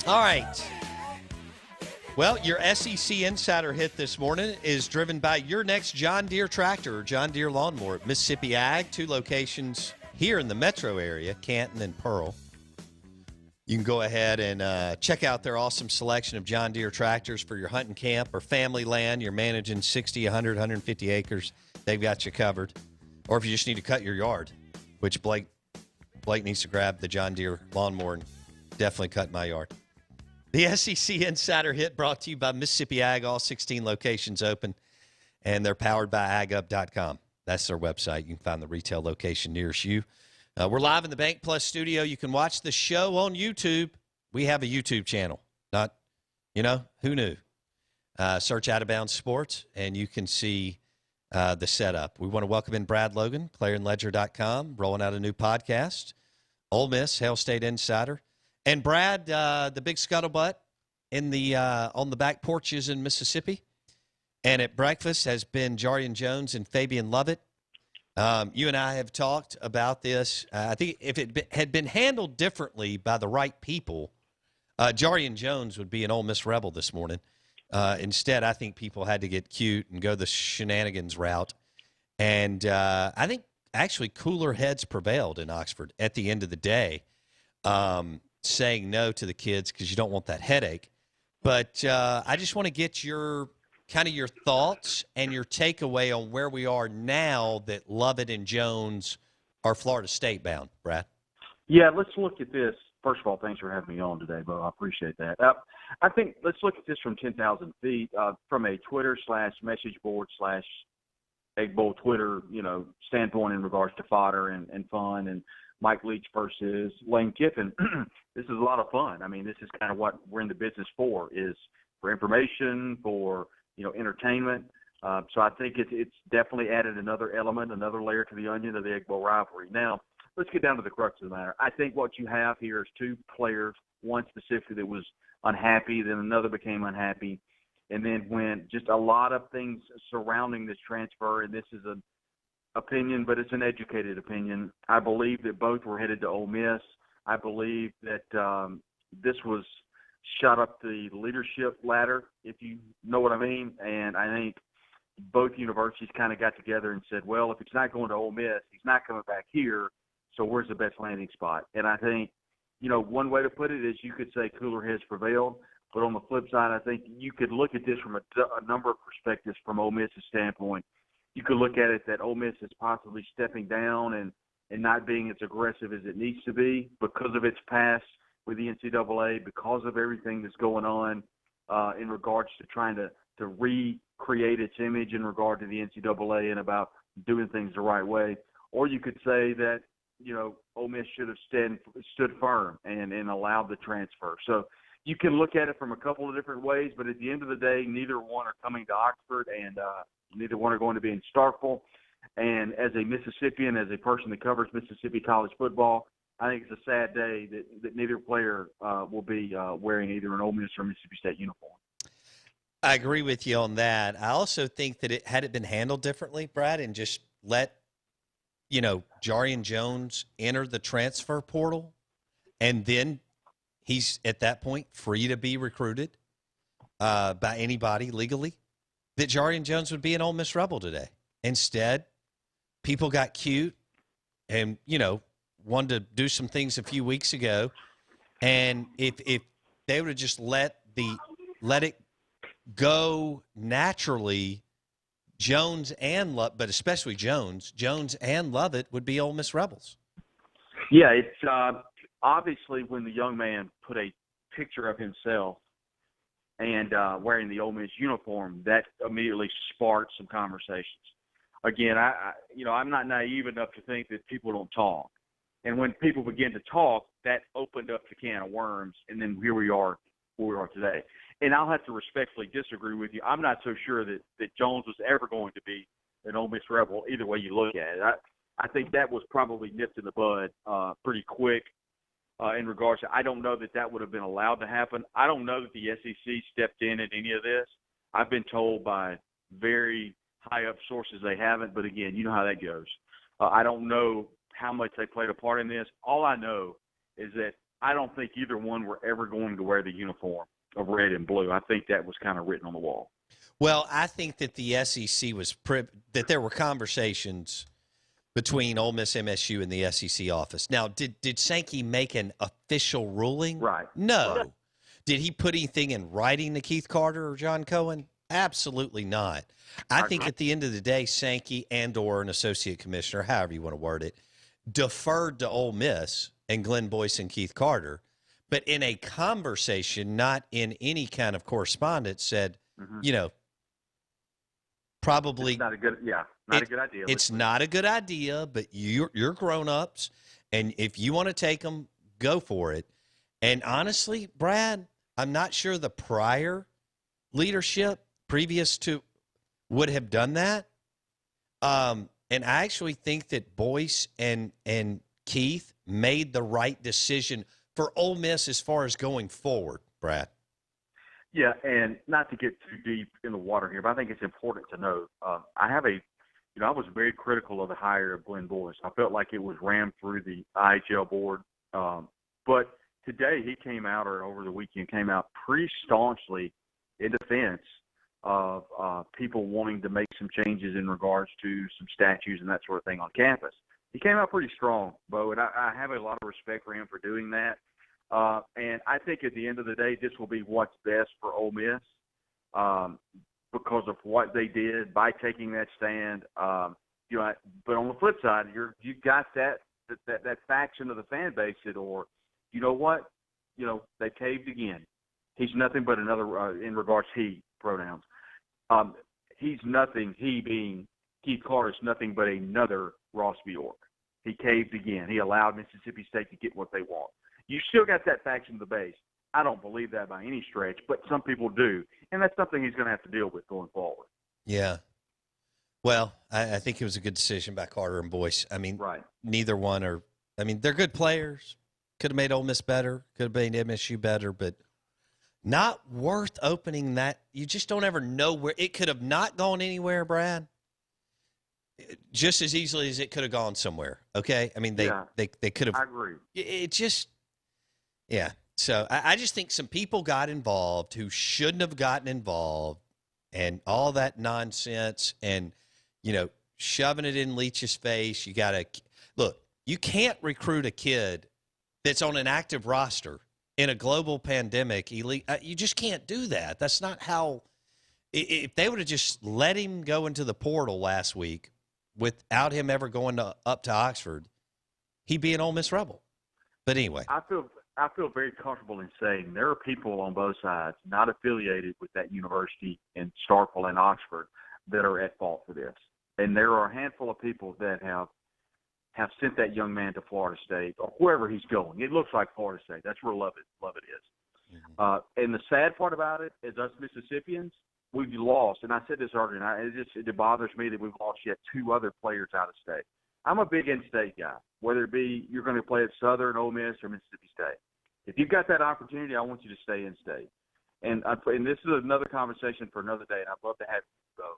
All right. Well, your SEC Insider hit this morning is driven by your next John Deere tractor or John Deere lawnmower. Mississippi Ag, 2 locations here in the metro area, Canton and Pearl. You can go ahead and check out their awesome selection of John Deere tractors for your hunting camp or family land. You're managing 60, 100, 150 acres. They've got you covered. Or if you just need to cut your yard, which Blake needs to grab the John Deere lawnmower and definitely cut my yard. The SEC Insider Hit brought to you by Mississippi Ag, all 16 locations open, and they're powered by agup.com. That's their website. You can find the retail location nearest you. We're live in the Bank Plus studio. You can watch the show on YouTube. We have a YouTube channel. Not, who knew? Search Out of Bounds Sports, and you can see the setup. We want to welcome in Brad Logan, playerandledger.com, rolling out a new podcast, Ole Miss, Hailstate Insider. And Brad, the big scuttlebutt in the on the back porches in Mississippi, and at breakfast has been Jarian Jones and Fabian Lovett. You and I have talked about this. I think if it had been handled differently by the right people, Jarian Jones would be an Ole Miss Rebel this morning. Instead, I think people had to get cute and go the shenanigans route. And I think actually cooler heads prevailed in Oxford at the end of the day. Saying no to the kids because you don't want that headache. But I just want to get your thoughts and your takeaway on where we are now that Lovett and Jones are Florida State bound, Brad. Yeah, let's look at this. First of all, thanks for having me on today, Bo. I appreciate that. I think let's look at this from 10,000 feet, from a Twitter/message board/Egg Bowl Twitter, standpoint in regards to fodder and fun and Mike Leach versus Lane Kiffin. This is a lot of fun. I mean, this is kind of what we're in the business for, is for information, for, entertainment. So I think it's definitely added another element, another layer to the onion of the Egg Bowl rivalry. Now, let's get down to the crux of the matter. I think what you have here is 2 players, one specifically that was unhappy, then another became unhappy. And then when just a lot of things surrounding this transfer, and this is an opinion, but it's an educated opinion. I believe that both were headed to Ole Miss. I believe that this was shot up the leadership ladder, if you know what I mean. And I think both universities kind of got together and said, well, if it's not going to Ole Miss, he's not coming back here, so where's the best landing spot? And I think, one way to put it is you could say cooler heads prevailed. But on the flip side, I think you could look at this from a number of perspectives from Ole Miss's standpoint. You could look at it that Ole Miss is possibly stepping down and not being as aggressive as it needs to be because of its past with the NCAA, because of everything that's going on in regards to trying to recreate its image in regard to the NCAA and about doing things the right way. Or you could say that, Ole Miss should have stood firm and allowed the transfer. So you can look at it from a couple of different ways, but at the end of the day, neither one are coming to Oxford, and neither one are going to be in Starkville. And as a Mississippian, as a person that covers Mississippi college football, I think it's a sad day that neither player will be wearing either an Ole Miss or Mississippi State uniform. I agree with you on that. I also think that had it been handled differently, Brad, and just let, Jarian Jones enter the transfer portal, and then he's at that point free to be recruited by anybody legally, that Jarian Jones would be an Ole Miss Rebel today. Instead, people got cute and, wanted to do some things a few weeks ago. And if they would have just let it go naturally, Jones and but especially Jones and Lovett would be Ole Miss Rebels. Yeah, it's obviously when the young man put a picture of himself and wearing the Ole Miss uniform, that immediately sparked some conversations. Again, I'm not naive enough to think that people don't talk. And when people begin to talk, that opened up the can of worms, and then here we are where we are today. And I'll have to respectfully disagree with you. I'm not so sure that Jones was ever going to be an Ole Miss Rebel, either way you look at it. I think that was probably nipped in the bud pretty quick in regards to – I don't know that would have been allowed to happen. I don't know that the SEC stepped in any of this. I've been told by very high-up sources they haven't, but, again, you know how that goes. I don't know how much they played a part in this. All I know is that I don't think either one were ever going to wear the uniform of red and blue. I think that was kind of written on the wall. Well, I think that the SEC was that there were conversations between Ole Miss, MSU, and the SEC office. Now, did Sankey make an official ruling? Right. No. Right. Did he put anything in writing to Keith Carter or John Cohen? Absolutely not. I think at the end of the day, Sankey and/or an associate commissioner, however you want to word it, deferred to Ole Miss and Glenn Boyce and Keith Carter, but in a conversation, not in any kind of correspondence, said, probably it's not a good, not a good idea. It's not a good idea, but you're grown-ups, and if you want to take them, go for it. And honestly, Brad, I'm not sure the prior leadership previous to would have done that. And I actually think that Boyce and Keith made the right decision for Ole Miss as far as going forward, Brad. Yeah, and not to get too deep in the water here, but I think it's important to know. I was very critical of the hire of Glenn Boyce. I felt like it was rammed through the IHL board. But today he came out, or over the weekend, came out pretty staunchly in defense of people wanting to make some changes in regards to some statues and that sort of thing on campus. He came out pretty strong, Bo, and I have a lot of respect for him for doing that. And I think at the end of the day, this will be what's best for Ole Miss because of what they did by taking that stand. But on the flip side, you got that faction of the fan base that, or you know what, they caved again. He's nothing but another in regards to he pronouns. He's nothing. He being Keith Carter is nothing but another Ross Bjork. He caved again. He allowed Mississippi State to get what they want. You still got that faction of the base. I don't believe that by any stretch, but some people do. And that's something he's going to have to deal with going forward. Yeah. Well, I think it was a good decision by Carter and Boyce. I mean, neither one are – I mean, they're good players. Could have made Ole Miss better. Could have made MSU better, but not worth opening that. You just don't ever know where – it could have not gone anywhere, Brad, just as easily as it could have gone somewhere, okay? I mean, they could have – I agree. It just – yeah. So I just think some people got involved who shouldn't have gotten involved, and all that nonsense and, shoving it in Leach's face. You got to – look, you can't recruit a kid that's on an active roster in a global pandemic. You just can't do that. That's not how – if they would have just let him go into the portal last week without him ever going up to Oxford, he'd be an Ole Miss Rebel. But anyway. I feel very comfortable in saying there are people on both sides not affiliated with that university in Starkville and Oxford that are at fault for this. And there are a handful of people that have sent that young man to Florida State or wherever he's going. It looks like Florida State. That's where Lovett is. Mm-hmm. And the sad part about it is us Mississippians, we've lost. And I said this earlier, and it bothers me that we've lost yet two other players out of state. I'm a big in-state guy, whether it be you're going to play at Southern, Ole Miss, or Mississippi State. If you've got that opportunity, I want you to stay in-state. And this is another conversation for another day, and I'd love to have you go.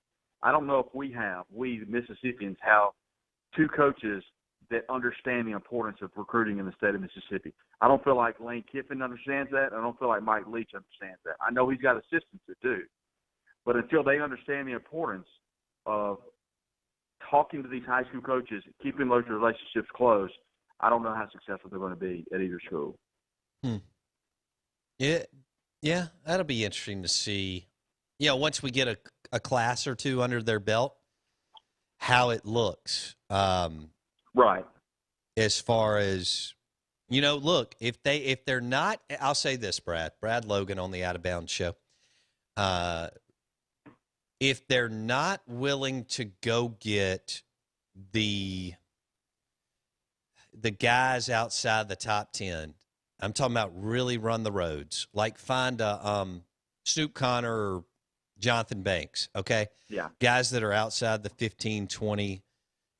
I don't know if we Mississippians have two coaches that understand the importance of recruiting in the state of Mississippi. I don't feel like Lane Kiffin understands that. I don't feel like Mike Leach understands that. I know he's got assistants that do. But until they understand the importance of talking to these high school coaches, keeping those relationships close, I don't know how successful they're going to be at either school. Yeah, that'll be interesting to see. Once we get a class or two under their belt, how it looks. Right. As far as, look, if they're not, I'll say this, Brad Logan on the Out of Bounds show. If they're not willing to go get the guys outside the top 10, I'm talking about really run the roads, like find a Snoop Connor or Jonathan Banks, okay? Yeah. Guys that are outside the 15, 20,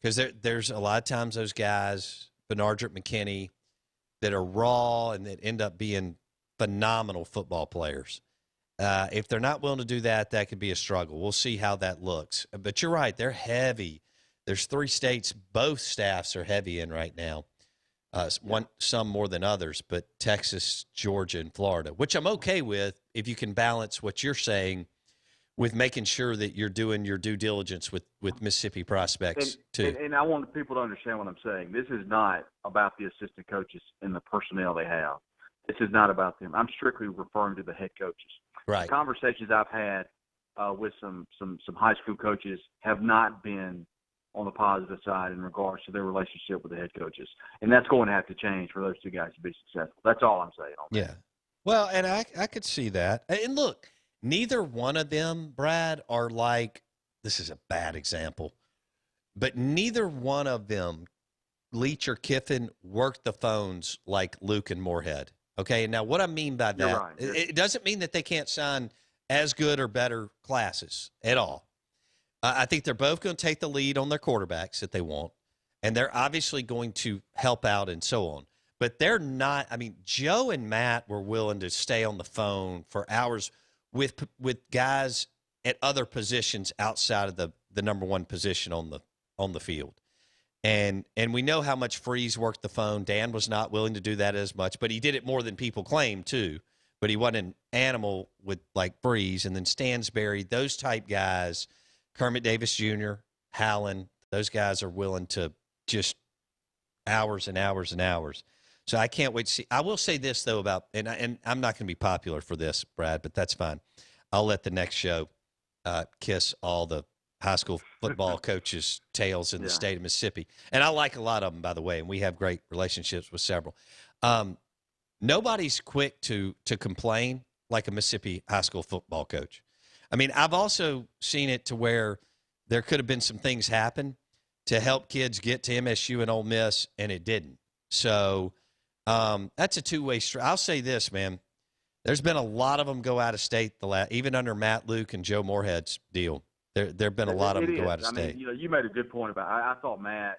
because there's a lot of times those guys, Benardrick McKinney, that are raw and that end up being phenomenal football players. If they're not willing to do that, that could be a struggle. We'll see how that looks. But you're right, they're heavy. There's 3 states both staffs are heavy in right now. some more than others, but Texas, Georgia, and Florida, which I'm okay with if you can balance what you're saying with making sure that you're doing your due diligence with Mississippi prospects too. And I want people to understand what I'm saying. This is not about the assistant coaches and the personnel they have. This is not about them. I'm strictly referring to the head coaches. Right. The conversations I've had with some high school coaches have not been on the positive side in regards to their relationship with the head coaches. And that's going to have to change for those two guys to be successful. That's all I'm saying on that. Yeah. Well, and I could see that. And look, neither one of them, Brad, are like, this is a bad example, but neither one of them, Leach or Kiffin, worked the phones like Luke and Moorhead. Okay, now what I mean by that, right. It doesn't mean that they can't sign as good or better classes at all. I think they're both going to take the lead on their quarterbacks that they want, and they're obviously going to help out and so on. But they're not – I mean, Joe and Matt were willing to stay on the phone for hours with guys at other positions outside of the number one position on the field. And we know how much Freeze worked the phone. Dan was not willing to do that as much, but he did it more than people claim too. But he wasn't an animal with like Freeze. And then Stansberry, those type guys, Kermit Davis Jr., Hallen, those guys are willing to just hours and hours and hours. So I can't wait to see. I will say this, though, about and I'm not going to be popular for this, Brad, but that's fine. I'll let the next show kiss all the high school football coaches' tails in the state of Mississippi. And I like a lot of them, by the way, and we have great relationships with several. Nobody's quick to complain like a Mississippi high school football coach. I mean, I've also seen it to where there could have been some things happen to help kids get to MSU and Ole Miss, and it didn't. So that's a two-way street. I'll say this, man. There's been a lot of them go out of state, even under Matt Luke and Joe Moorhead's deal. There have been a lot of them go out of state. I mean, you made a good point about I thought Matt,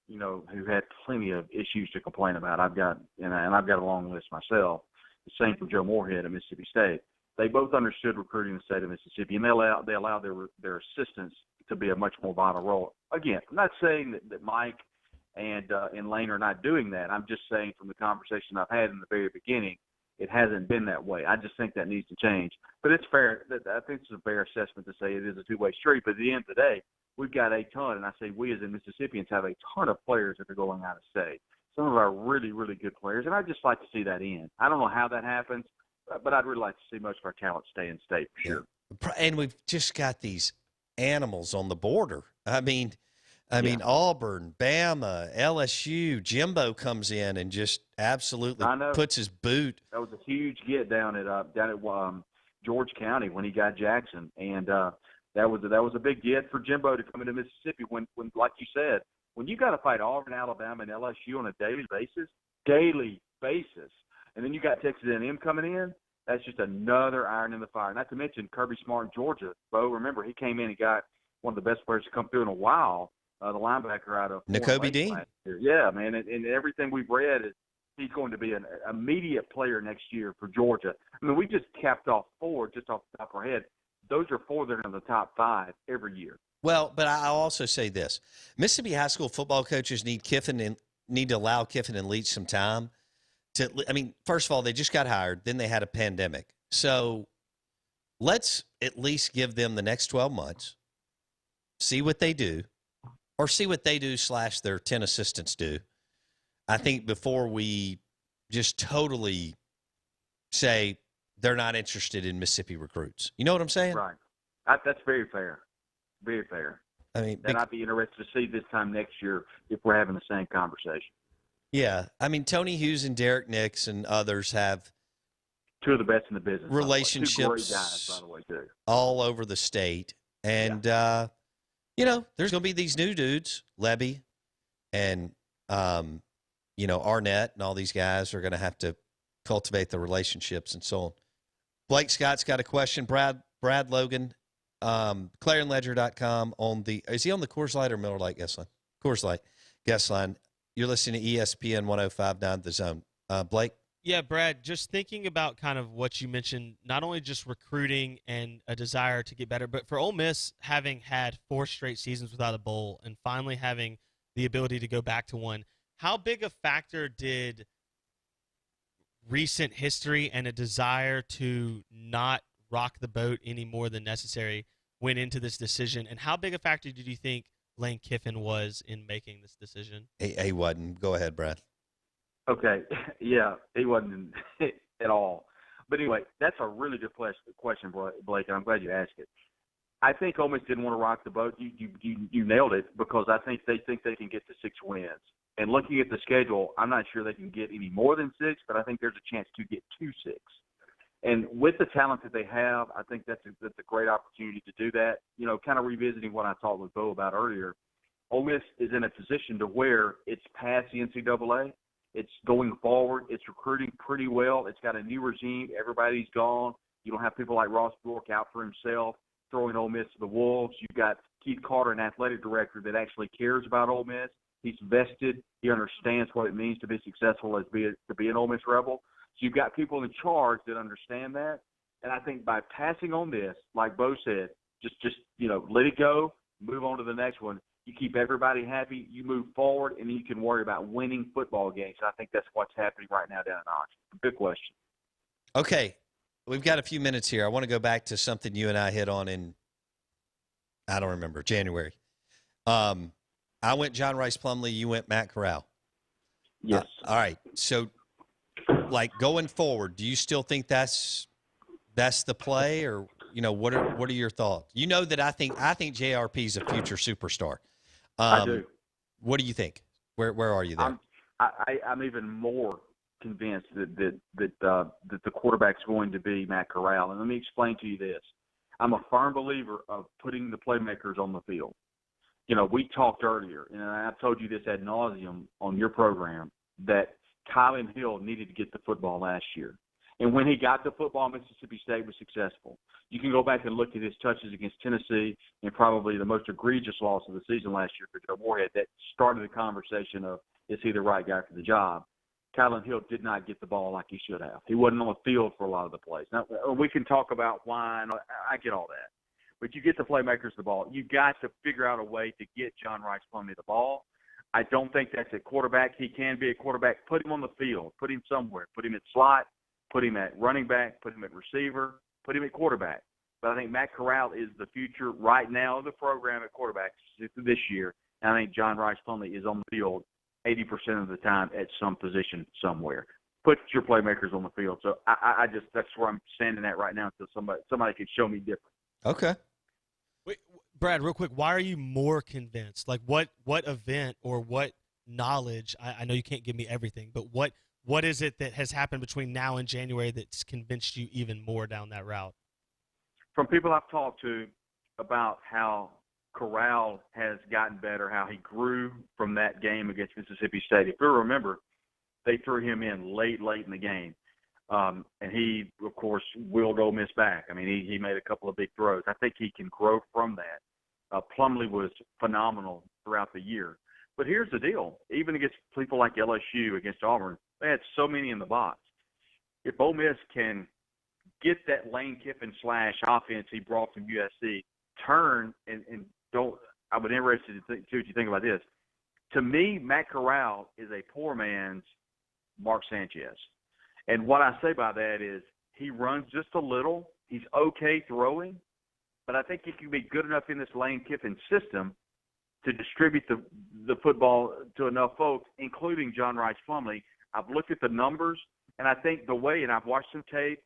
who had plenty of issues to complain about. I've got a long list myself. The same for Joe Moorhead at Mississippi State. They both understood recruiting the state of Mississippi, and they allowed their assistants to be a much more vital role. Again, I'm not saying that Mike and Lane are not doing that. I'm just saying from the conversation I've had in the very beginning, it hasn't been that way. I just think that needs to change. But it's fair. I think it's a fair assessment to say it is a two-way street. But at the end of the day, we've got a ton, and I say we as in Mississippians have a ton of players that are going out of state. Some of our really, really good players, and I'd just like to see that end. I don't know how that happens, but I'd really like to see most of our talent stay in state for sure. And we've just got these animals on the border. I mean, Auburn, Bama, LSU, Jimbo comes in and just absolutely puts his boot. That was a huge get down at George County when he got Jackson, and that was a big get for Jimbo to come into Mississippi. When like you said, when you got to fight Auburn, Alabama, and LSU on a daily basis, and then you got Texas A&M coming in, that's just another iron in the fire. Not to mention Kirby Smart in Georgia. Bo, remember he came in and got one of the best players to come through in a while. The linebacker out of N'Kobe Dean. Yeah, man, and everything we've read is he's going to be an immediate player next year for Georgia. I mean, we just capped off 4 just off the top of our head. Those are 4 that are in the top 5 every year. Well, but I'll also say this. Mississippi high school football coaches need to allow Kiffin and Leach some time. First of all, they just got hired. Then they had a pandemic. So let's at least give them the next 12 months, see what they do. Or see what they do / their 10 assistants do. I think before we just totally say they're not interested in Mississippi recruits. You know what I'm saying? Right. That's very fair. Very fair. I mean, and I'd be interested to see this time next year if we're having the same conversation. Yeah. I mean, Tony Hughes and Derek Nix and others have 2 of the best in the business. Relationships 2 great guys, by the way, too. All over the state. And, there's going to be these new dudes, Levy and, Arnett and all these guys are going to have to cultivate the relationships and so on. Blake Scott's got a question. Brad Logan, ClarionLedger.com is he on the Coors Light or Miller Lite guest line? Coors Light guest line. You're listening to ESPN 105.9 The Zone. Blake? Yeah, Brad, just thinking about kind of what you mentioned, not only just recruiting and a desire to get better, but for Ole Miss having had 4 straight seasons without a bowl and finally having the ability to go back to one, how big a factor did recent history and a desire to not rock the boat any more than necessary went into this decision? And how big a factor did you think Lane Kiffin was in making this decision? He wasn't. Go ahead, Brad. Okay, yeah, he wasn't at all. But anyway, that's a really good question, Blake, and I'm glad you asked it. I think Ole Miss didn't want to rock the boat. You nailed it, because I think they can get to 6 wins. And looking at the schedule, I'm not sure they can get any more than 6, but I think there's a chance to get to 6. And with the talent that they have, I think that's a great opportunity to do that. You know, kind of revisiting what I talked with Bo about earlier, Ole Miss is in a position to where it's past the NCAA. It's going forward. It's recruiting pretty well. It's got a new regime. Everybody's gone. You don't have people like Ross Bjork out for himself throwing Ole Miss to the wolves. You've got Keith Carter, an athletic director that actually cares about Ole Miss. He's vested. He understands what it means to be successful to be an Ole Miss Rebel. So you've got people in charge that understand that. And I think by passing on this, like Bo said, just let it go, move on to the next one. You keep everybody happy, you move forward, and then you can worry about winning football games. I think that's what's happening right now down in Oxford. Good question. Okay, we've got a few minutes here. I want to go back to something you and I hit on in, I don't remember, January. I went John Rice Plumlee. You went Matt Corral. Yes. All right. So, like, going forward, do you still think that's the play, or what are your thoughts? You know that I think JRP is a future superstar. I do. What do you think? Where are you there? I'm even more convinced that the quarterback's going to be Matt Corral. And let me explain to you this. I'm a firm believer of putting the playmakers on the field. You know, we talked earlier, and I've told you this ad nauseum on your program, that Kylan Hill needed to get the football last year. And when he got the football, Mississippi State was successful. You can go back and look at his touches against Tennessee, and probably the most egregious loss of the season last year for Joe Moorhead that started the conversation of, is he the right guy for the job? Kylan Hill did not get the ball like he should have. He wasn't on the field for a lot of the plays. Now, we can talk about why, and I get all that. But you get the playmakers the ball. You got to figure out a way to get John Rice Plumlee the ball. I don't think that's at quarterback. He can be a quarterback. Put him on the field. Put him somewhere. Put him at slot. Put him at running back. Put him at receiver. Put him at quarterback. But I think Matt Corral is the future right now of the program at quarterback this year. And I think John Rice Plumlee is on the field 80% of the time at some position somewhere. Put your playmakers on the field. So I just that's where I'm standing at right now until somebody can show me different. Okay. Wait, Brad, real quick, why are you more convinced? Like, what event or what knowledge? I know you can't give me everything, but what is it that has happened between now and January that's convinced you even more down that route? From people I've talked to about how Corral has gotten better, how he grew from that game against Mississippi State. If you remember, they threw him in late in the game. And he, of course, willed Ole Miss back. I mean, he made a couple of big throws. I think he can grow from that. Plumlee was phenomenal throughout the year. But here's the deal. Even against people like LSU, against Auburn, they had so many in the box. If Ole Miss can get that Lane Kiffin / offense he brought from USC, turn and don't – I would be interested to see what you think about this. To me, Matt Corral is a poor man's Mark Sanchez. And what I say by that is he runs just a little. He's okay throwing. But I think he can be good enough in this Lane Kiffin system to distribute the football to enough folks, including John Rice Plumlee. I've looked at the numbers, and I think the way, and I've watched some tape,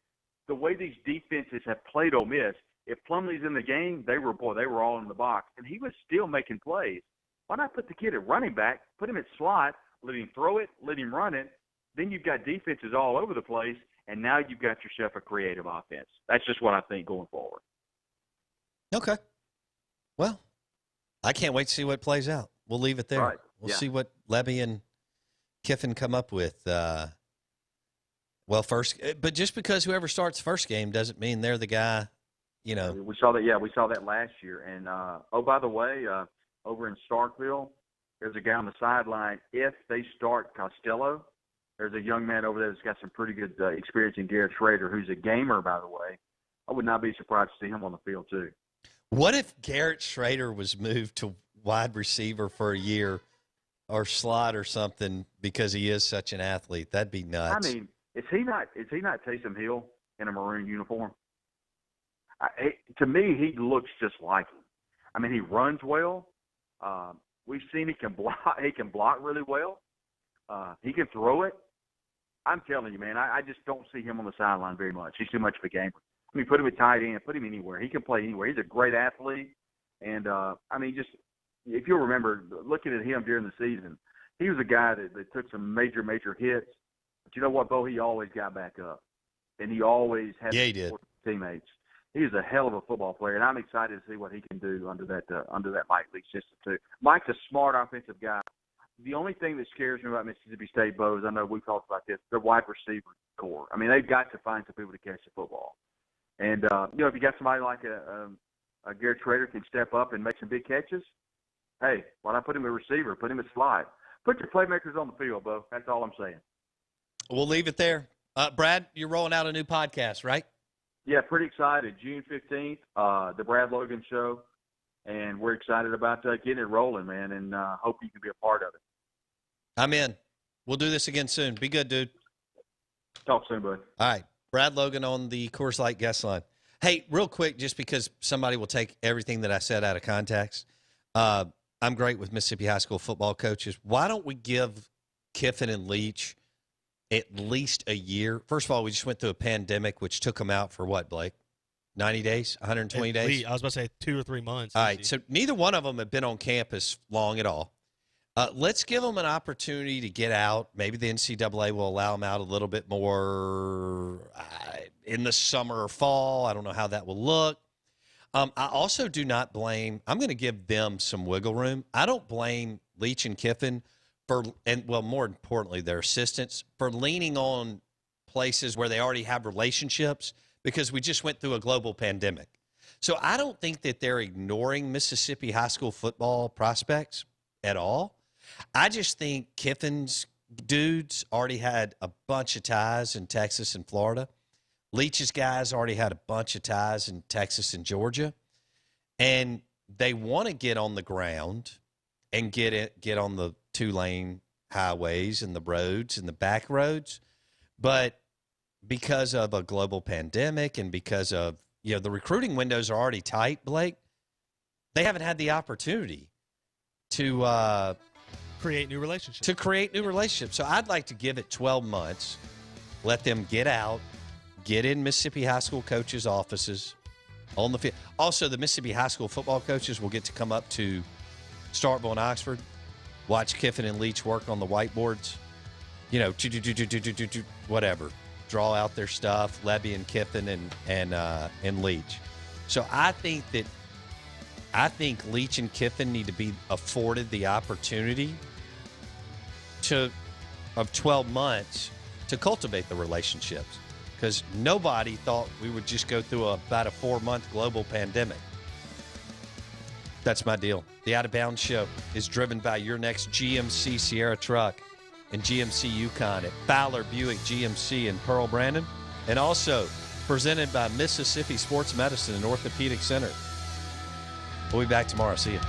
the way these defenses have played Ole Miss, if Plumlee's in the game, they were all in the box, and he was still making plays. Why not put the kid at running back, put him at slot, let him throw it, let him run it? Then you've got defenses all over the place, and now you've got yourself a creative offense. That's just what I think going forward. Okay. Well, I can't wait to see what plays out. We'll leave it there. Right. We'll see what Levy and Kiffin come up with. But just because whoever starts first game doesn't mean they're the guy, you know. We saw that. Yeah, we saw that last year. And, by the way, over in Starkville, there's a guy on the sideline. If they start Costello, there's a young man over there that's got some pretty good experience in Garrett Schrader, who's a gamer, by the way. I would not be surprised to see him on the field, too. What if Garrett Schrader was moved to wide receiver for a year or slot or something because he is such an athlete. That'd be nuts. I mean, is he not Taysom Hill in a maroon uniform? To me, he looks just like him. I mean, he runs well. We've seen he can block. He can block really well. He can throw it. I'm telling you, man, I just don't see him on the sideline very much. He's too much of a gamer. I mean, put him at tight end, put him anywhere. He can play anywhere. He's a great athlete. And, I mean, just if you'll remember, looking at him during the season, he was a guy that took some major, major hits. But you know what, Bo? He always got back up. And he always had teammates. He's a hell of a football player, and I'm excited to see what he can do under that Mike Leach system too. Mike's a smart offensive guy. The only thing that scares me about Mississippi State, Bo, is I know we've talked about this, their wide receiver core. I mean, they've got to find some people to catch the football. And, if you got somebody like a Garrett Trader can step up and make some big catches, hey, why not put him a receiver, put him a slide? Put your playmakers on the field, Bo. That's all I'm saying. We'll leave it there. Brad, you're rolling out a new podcast, right? Yeah, pretty excited. June 15th, the Brad Logan Show, and we're excited about getting it rolling, man, and hope you can be a part of it. I'm in. We'll do this again soon. Be good, dude. Talk soon, bud. All right. Brad Logan on the Coors Light guest line. Hey, real quick, just because somebody will take everything that I said out of context, I'm great with Mississippi high school football coaches. Why don't we give Kiffin and Leach at least a year? First of all, we just went through a pandemic, which took them out for what, Blake? 90 days, 120 days? I was about to say 2 or 3 months. All right, so neither one of them have been on campus long at all. Let's give them an opportunity to get out. Maybe the NCAA will allow them out a little bit more in the summer or fall. I don't know how that will look. I also do not blame – I'm going to give them some wiggle room. I don't blame Leach and Kiffin more importantly, their assistants, for leaning on places where they already have relationships because we just went through a global pandemic. So I don't think that they're ignoring Mississippi high school football prospects at all. I just think Kiffin's dudes already had a bunch of ties in Texas and Florida. Leach's guys already had a bunch of ties in Texas and Georgia. And they want to get on the ground and get on the 2-lane highways and the roads and the back roads. But because of a global pandemic and because of, the recruiting windows are already tight, Blake, they haven't had the opportunity to create new relationships. So I'd like to give it 12 months, let them get out, get in Mississippi high school coaches' offices on the field. Also, the Mississippi high school football coaches will get to come up to Starkville and Oxford, watch Kiffin and Leach work on the whiteboards, whatever, draw out their stuff, Levy and Kiffin and Leach. So I think Leach and Kiffin need to be afforded the opportunity of 12 months to cultivate the relationships, because nobody thought we would just go through about a 4-month global pandemic. That's my deal. The Out of Bounds Show is driven by your next GMC Sierra truck and GMC Yukon at Fowler Buick GMC in Pearl Brandon, and also presented by Mississippi Sports Medicine and Orthopedic Center. We'll be back tomorrow. See you.